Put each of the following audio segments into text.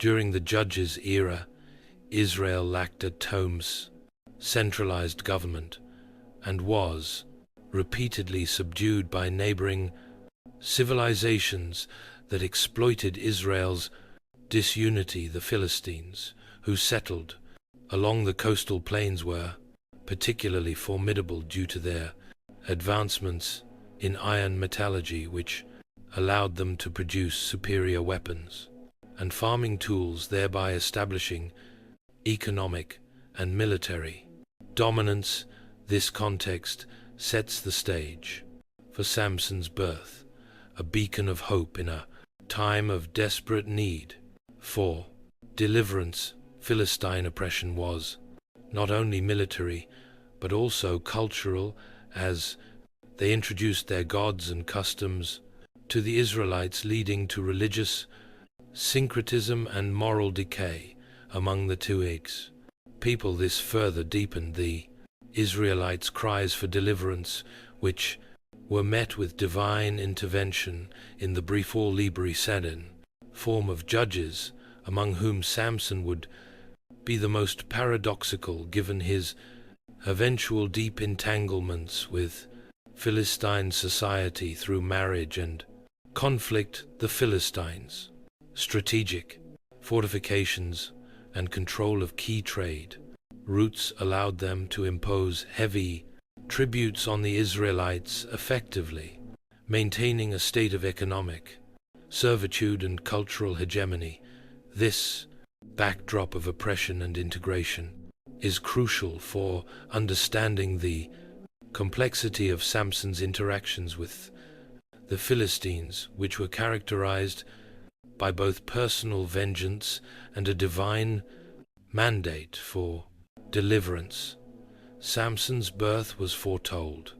During the Judges era, Israel lacked a centralized government and was repeatedly subdued by neighboring civilizations that exploited Israel's disunity. The Philistines, who settled along the coastal plains, were particularly formidable due to their advancements in iron metallurgy, which allowed them to produce superior weapons and farming tools, thereby establishing economic and military dominance. This context sets the stage for Samson's birth, a beacon of hope in a time of desperate need for deliverance. Philistine oppression was not only military but also cultural, as they introduced their gods and customs to the Israelites, leading to religious syncretism and moral decay among the two people. This further deepened the Israelites' cries for deliverance, which were met with divine intervention in the brief or libri sedin form of judges, among whom Samson would be the most paradoxical, given his eventual deep entanglements with Philistine society through marriage and conflict. The Philistines' strategic fortifications and control of key trade routes allowed them to impose heavy tributes on the Israelites, effectively maintaining a state of economic servitude and cultural hegemony. This backdrop of oppression and integration is crucial for understanding the complexity of Samson's interactions with the Philistines, which were characterized by both personal vengeance and a divine mandate for deliverance. Samson's birth was foretold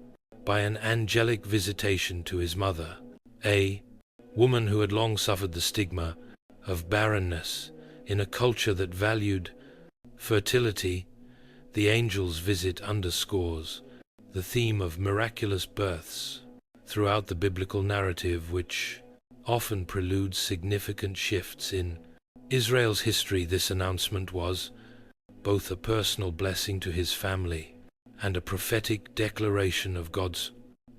by an angelic visitation to his mother, a woman who had long suffered the stigma of barrenness in a culture that valued fertility. The angel's visit underscores the theme of miraculous births throughout the biblical narrative, which often preludes significant shifts in Israel's history. This announcement was both a personal blessing to his family and a prophetic declaration of God's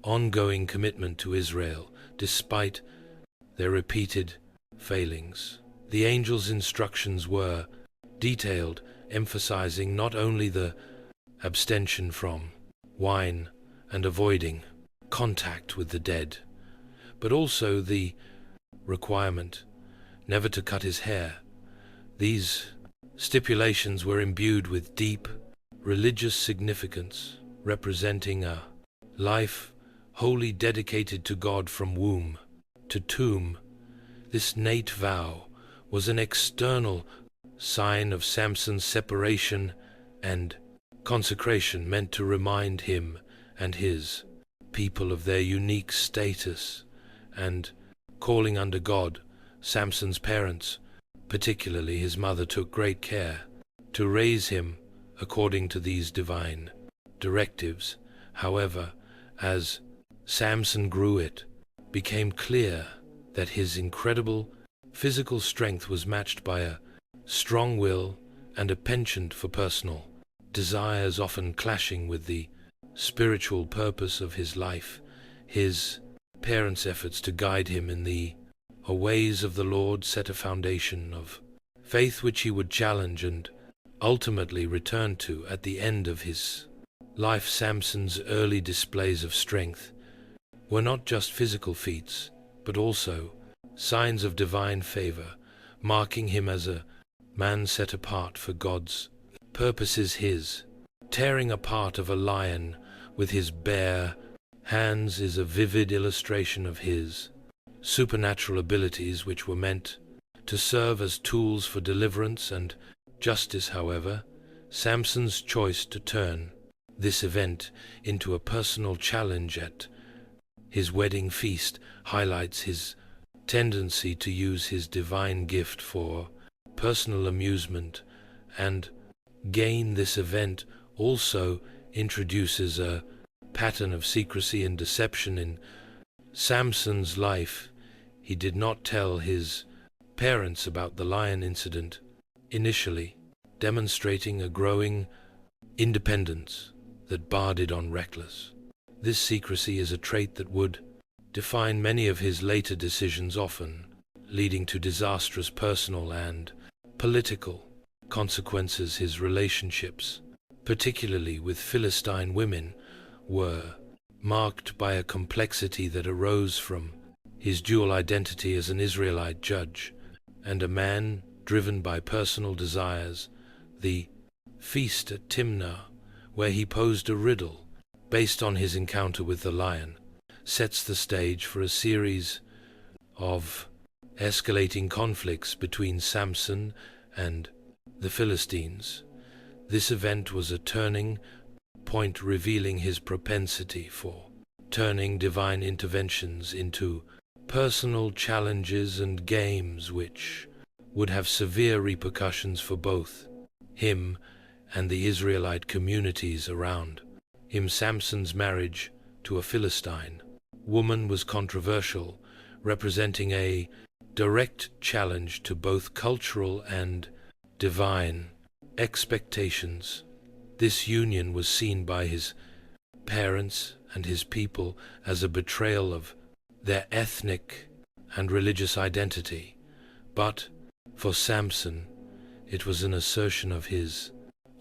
ongoing commitment to Israel, despite their repeated failings. The angel's instructions were detailed, emphasizing not only the abstention from wine and avoiding contact with the dead, but also the requirement never to cut his hair. These stipulations were imbued with deep religious significance, representing a life wholly dedicated to God from womb to tomb. This innate vow was an external sign of Samson's separation and consecration, meant to remind him and his people of their unique status and calling under God. Samson's parents, particularly his mother, took great care to raise him according to these divine directives. However, as Samson grew, it became clear that his incredible physical strength was matched by a strong will and a penchant for personal desires, often clashing with the spiritual purpose of his life. His parents' efforts to guide him in the ways of the Lord set a foundation of faith which he would challenge and ultimately return to at the end of his life. Samson's early displays of strength were not just physical feats, but also signs of divine favor, marking him as a man set apart for God's purposes. His tearing apart of a lion with his bare hands is a vivid illustration of his supernatural abilities, which were meant to serve as tools for deliverance and justice. However, Samson's choice to turn this event into a personal challenge at his wedding feast highlights his tendency to use his divine gift for personal amusement and gain. This event also introduces a pattern of secrecy and deception in Samson's life. He did not tell his parents about the lion incident, initially demonstrating a growing independence that bordered on reckless. This secrecy is a trait that would define many of his later decisions, often leading to disastrous personal and political consequences. His relationships, particularly with Philistine women, were marked by a complexity that arose from his dual identity as an Israelite judge and a man driven by personal desires. The feast at Timnah, where he posed a riddle based on his encounter with the lion, sets the stage for a series of escalating conflicts between Samson and the Philistines. This event was a turning point, revealing his propensity for turning divine interventions into personal challenges and games which would have severe repercussions for both him and the Israelite communities around him. Samson's marriage to a Philistine woman was controversial, representing a direct challenge to both cultural and divine expectations. This union was seen by his parents and his people as a betrayal of their ethnic and religious identity, but for Samson, it was an assertion of his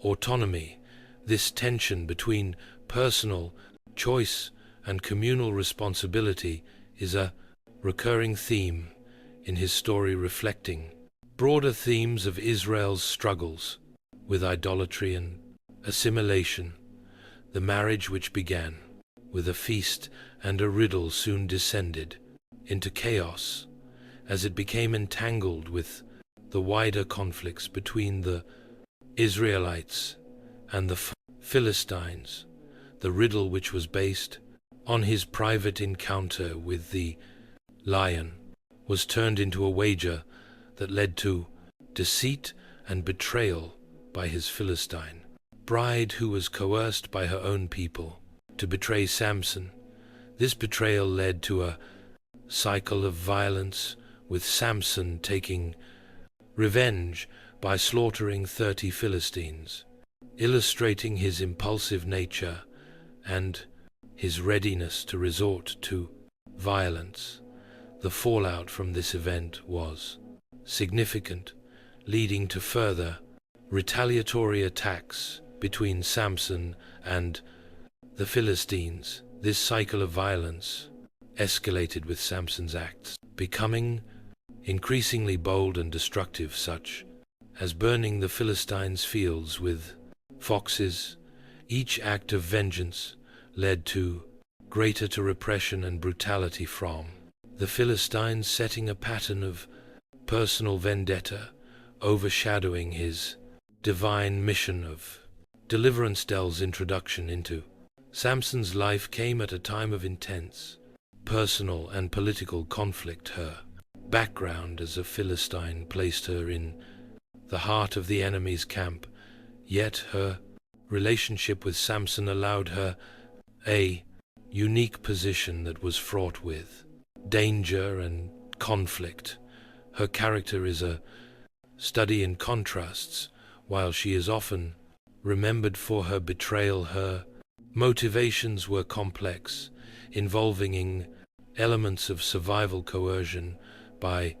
autonomy. This tension between personal choice and communal responsibility is a recurring theme in his story, reflecting broader themes of Israel's struggles with idolatry and assimilation. The marriage, which began with a feast and a riddle, soon descended into chaos as it became entangled with the wider conflicts between the Israelites and the Philistines. The riddle, which was based on his private encounter with the lion, was turned into a wager that led to deceit and betrayal by his Philistine bride, who was coerced by her own people to betray Samson. This betrayal led to a cycle of violence, with Samson taking revenge by slaughtering 30 Philistines, illustrating his impulsive nature and his readiness to resort to violence. The fallout from this event was significant, leading to further retaliatory attacks between Samson and the Philistines. This cycle of violence escalated, with Samson's acts becoming increasingly bold and destructive, such as burning the Philistines' fields with foxes. Each act of vengeance led to greater repression and brutality from the Philistines, setting a pattern of personal vendetta overshadowing his divine mission of deliverance. Dell's introduction into Samson's life came at a time of intense personal and political conflict. Her background as a Philistine placed her in the heart of the enemy's camp, yet her relationship with Samson allowed her a unique position that was fraught with danger and conflict. Her character is a study in contrasts. While she is often remembered for her betrayal, her motivations were complex, involving elements of survival, coercion by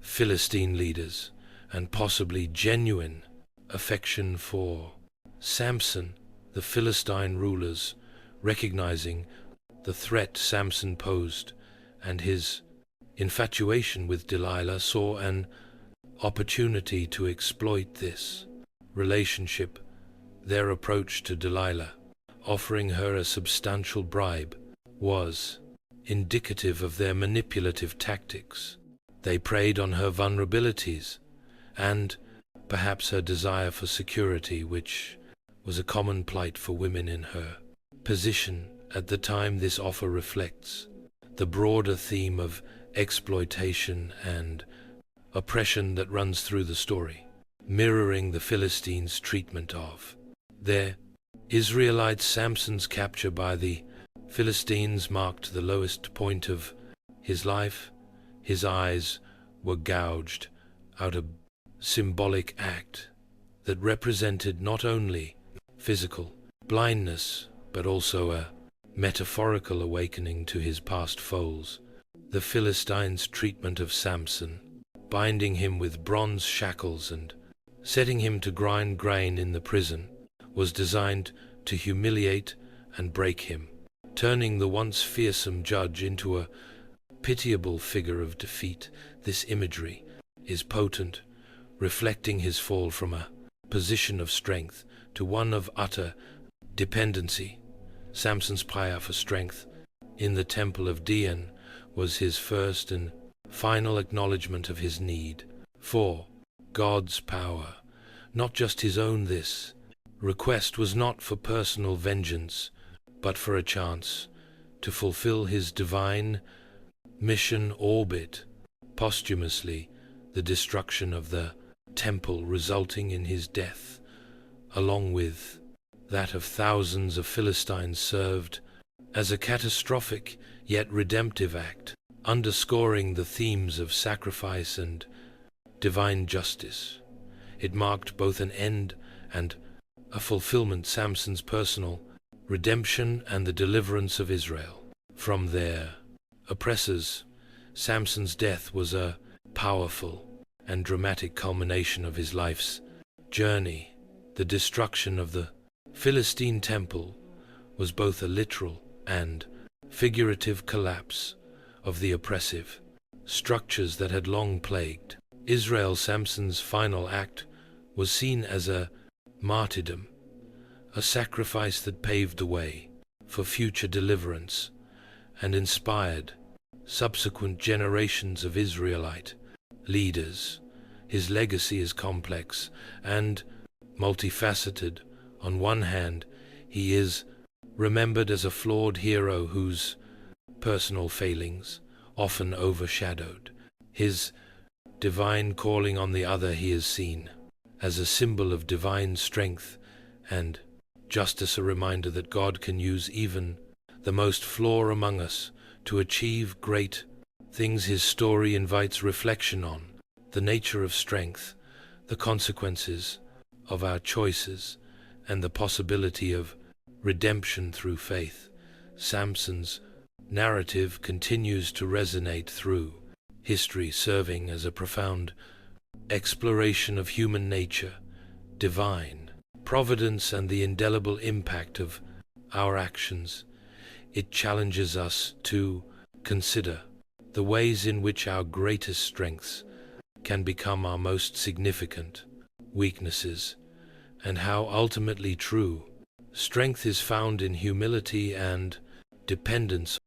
Philistine leaders, and possibly genuine affection for Samson. The Philistine rulers, recognizing the threat Samson posed and his infatuation with Delilah, saw an opportunity to exploit this relationship. Their approach to Delilah, offering her a substantial bribe, was indicative of their manipulative tactics. They preyed on her vulnerabilities and perhaps her desire for security, which was a common plight for women in her position at the time. This offer reflects the broader theme of exploitation and oppression that runs through the story, mirroring the Philistines' treatment of their Israelites. Samson's capture by the Philistines marked the lowest point of his life. His eyes were gouged out, a symbolic act that represented not only physical blindness, but also a metaphorical awakening to his past foes. The Philistines' treatment of Samson, binding him with bronze shackles and setting him to grind grain in the prison, was designed to humiliate and break him, turning the once fearsome judge into a pitiable figure of defeat. This imagery is potent, reflecting his fall from a position of strength to one of utter dependency. Samson's prayer for strength in the temple of Dian was his first and final acknowledgement of his need for God's power, not just his own. This request was not for personal vengeance, but for a chance to fulfill his divine mission. Orbit posthumously, the destruction of the temple resulting in his death, along with that of thousands of Philistines, served as a catastrophic yet redemptive act, underscoring the themes of sacrifice and divine justice. It marked both an end and a fulfillment: Samson's personal redemption and the deliverance of Israel from their oppressors. Samson's death was a powerful and dramatic culmination of his life's journey. The destruction of the Philistine temple was both a literal and figurative collapse of the oppressive structures that had long plagued Israel. Samson's final act was seen as a martyrdom, a sacrifice that paved the way for future deliverance and inspired subsequent generations of Israelite leaders. His legacy is complex and multifaceted. On one hand, he is remembered as a flawed hero whose personal failings often overshadowed his divine calling. On the other, he is seen as a symbol of divine strength and justice, a reminder that God can use even the most flawed among us to achieve great things. His story invites reflection on the nature of strength, the consequences of our choices, and the possibility of redemption through faith. Samson's narrative continues to resonate through history, serving as a profound exploration of human nature, divine providence, and the indelible impact of our actions. It challenges us to consider the ways in which our greatest strengths can become our most significant weaknesses, and how ultimately true strength is found in humility and dependence